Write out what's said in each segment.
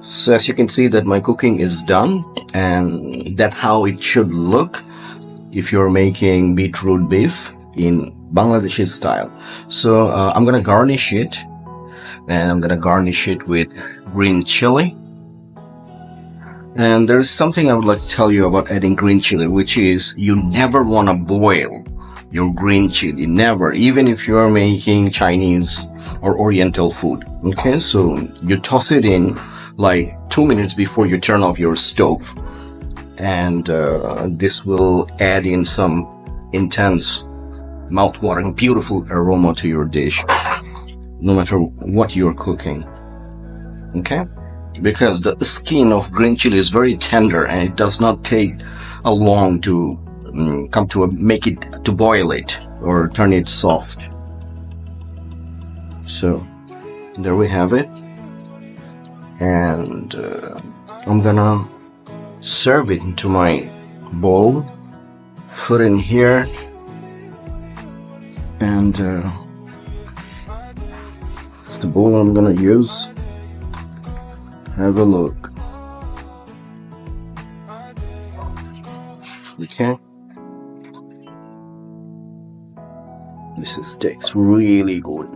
So as you can see that my cooking is done, and that's how it should look if you're making beetroot beef in Bangladeshi style. So I'm gonna garnish it, and I'm gonna garnish it with green chili. And there's something I would like to tell you about adding green chili, which is you never want to boil your green chili, never, even if you are making Chinese or Oriental food. Okay, so you toss it in like 2 minutes before you turn off your stove, and this will add in some intense, mouth-watering, beautiful aroma to your dish, no matter what you're cooking. Okay, because the skin of green chili is very tender, and it does not take a long to come to make it to boil it or turn it soft. So there we have it, and I'm gonna serve it into my bowl, put it in here, and it's the bowl I'm gonna use. Have a look. Okay, this tastes really good.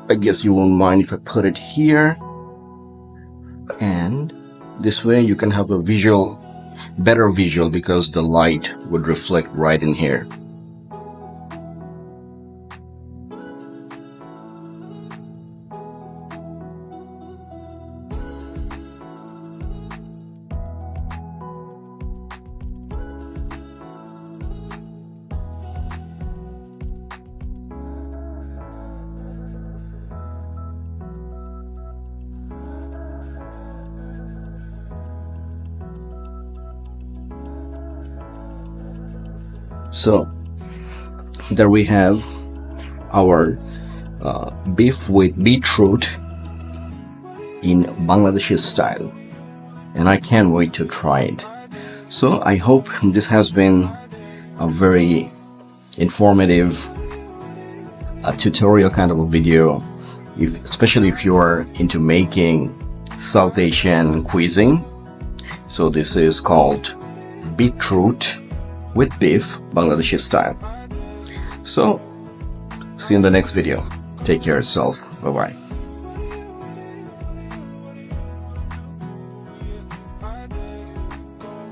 I guess you won't mind if I put it here, and this way you can have a better visual, because the light would reflect right in here. So there we have our beef with beetroot in Bangladeshi style, and I can't wait to try it. So I hope this has been a very informative tutorial kind of a video, especially if you are into making South Asian cuisine. So this is called beetroot with beef, Bangladeshi style. So see you in the next video. Take care of yourself. Bye bye.